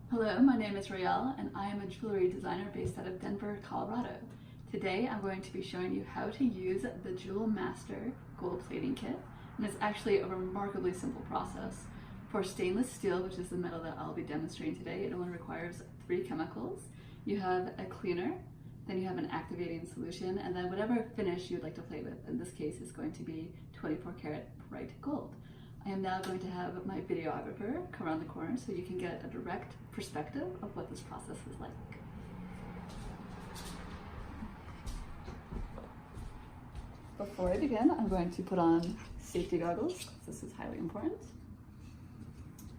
Hello, my name is Rael and I am a jewelry designer based out of Denver, Colorado. Today I'm going to be showing you how to use the Jewel Master gold plating kit, and it's actually a remarkably simple process. For stainless steel, which is the metal that I'll be demonstrating today, it only requires 3 chemicals. You have a cleaner, then you have an activating solution, and then whatever finish you'd like to play with. In this case, it's going to be 24 karat bright gold. I am now going to have my videographer come around the corner so you can get a direct perspective of what this process is like. Before I begin, I'm going to put on safety goggles. This is highly important.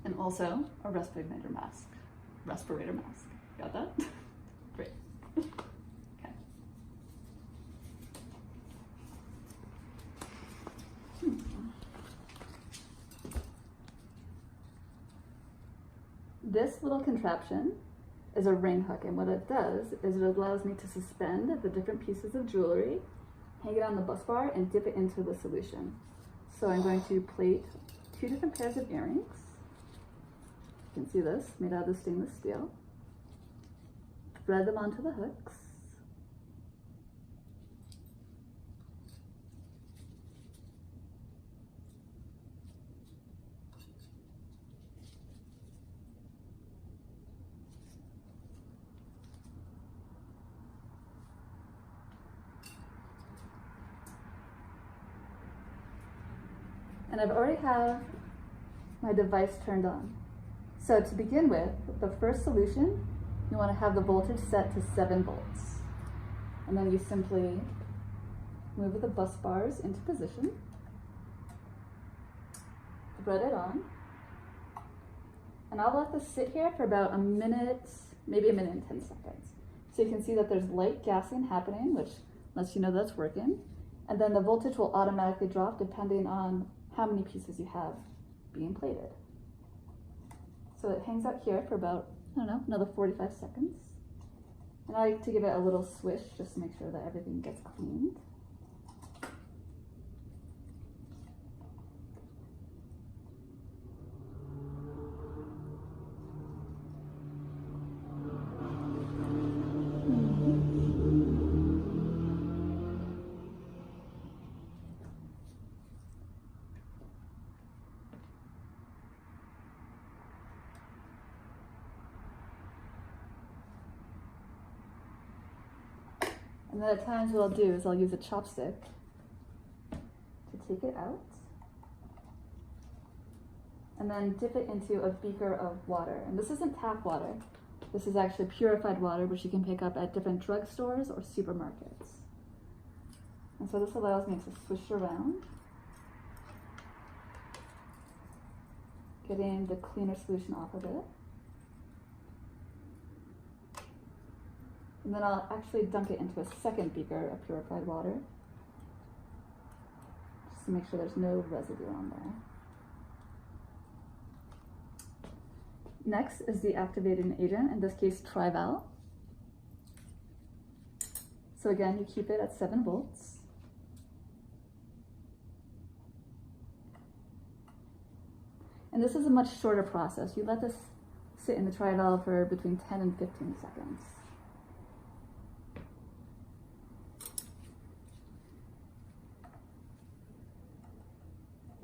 And also a respirator mask. Got that? Great. Okay. This little contraption is a ring hook, and what it does is it allows me to suspend the different pieces of jewelry, hang it on the bus bar, and dip it into the solution. So I'm going to plate 2 different pairs of earrings. You can see this, made out of the stainless steel. Thread them onto the hooks. And I've already have my device turned on. So to begin with, the first solution, you want to have the voltage set to 7 volts. And then you simply move the bus bars into position, thread it on, and I'll let this sit here for about a minute, maybe a minute and 10 seconds. So you can see that there's light gassing happening, which lets you know that's working. And then the voltage will automatically drop depending on how many pieces you have being plated. So it hangs out here for about, I don't know, another 45 seconds. And I like to give it a little swish just to make sure that everything gets cleaned. And then at times what I'll do is I'll use a chopstick to take it out and then dip it into a beaker of water. And this isn't tap water. This is actually purified water, which you can pick up at different drugstores or supermarkets. And so this allows me to swish around, getting the cleaner solution off of it. And then I'll actually dunk it into a second beaker of purified water, just to make sure there's no residue on there. Next is the activating agent, in this case Rael. So again, you keep it at 7 volts. And this is a much shorter process. You let this sit in the Rael for between 10 and 15 seconds.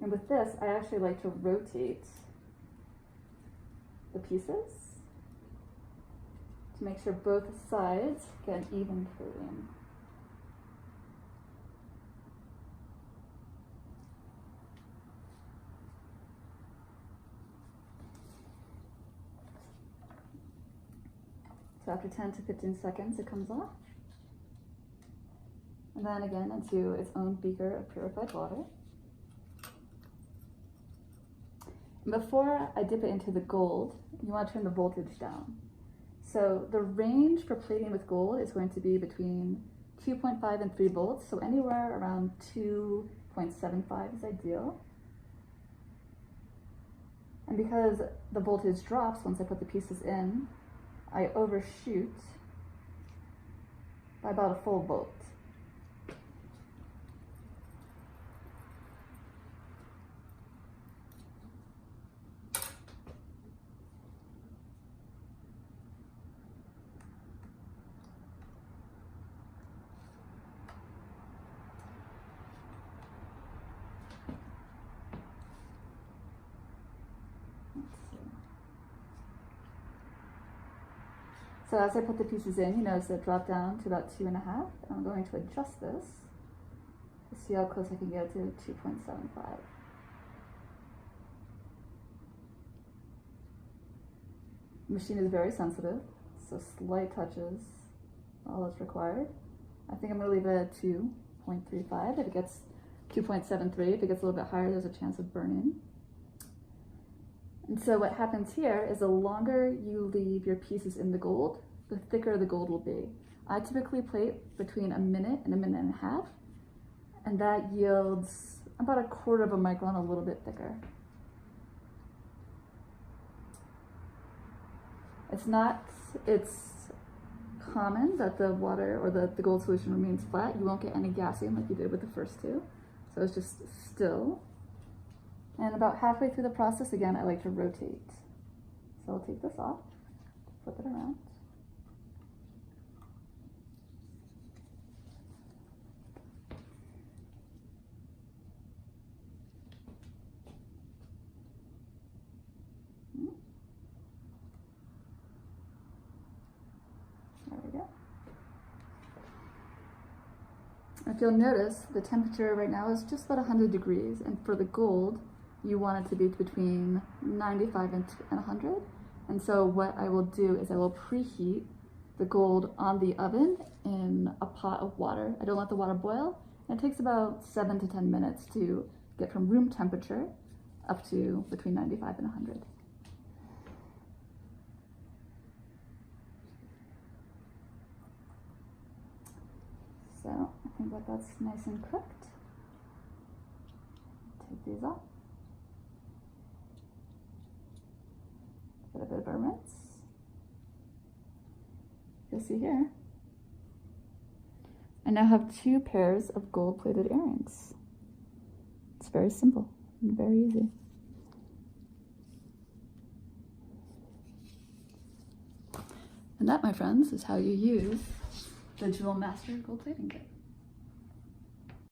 And with this, I actually like to rotate the pieces to make sure both sides get an even coating. So after 10 to 15 seconds, it comes off. And then again into its own beaker of purified water. Before I dip it into the gold, you want to turn the voltage down. So the range for plating with gold is going to be between 2.5 and 3 volts, so anywhere around 2.75 is ideal. And because the voltage drops once I put the pieces in, I overshoot by about a full volt. So as I put the pieces in, you notice it dropped down to about 2.5. I'm going to adjust this to see how close I can get to 2.75. The machine is very sensitive, so slight touches all that's required. I think I'm going to leave it at 2.35. If it gets 2.73, if it gets a little bit higher, there's a chance of burning. And so what happens here is the longer you leave your pieces in the gold, the thicker the gold will be. I typically plate between a minute and a half, and that yields about 1/4 of a micron, a little bit thicker. It's common that the water or the gold solution remains flat. You won't get any gassing like you did with the first two. So it's just still. And about halfway through the process, again, I like to rotate. So I'll take this off, flip it around. There we go. If you'll notice, the temperature right now is just about 100 degrees, and for the gold, you want it to be between 95 and 100. And so what I will do is I will preheat the gold on the oven in a pot of water. I don't let the water boil. It takes about 7 to 10 minutes to get from room temperature up to between 95 and 100. So I think that that's nice and cooked. Take these off. Get a bit of a rinse. You'll see here, I now have 2 pairs of gold-plated earrings. It's very simple and very easy. And that, my friends, is how you use the Jewel Master Gold Plating Kit.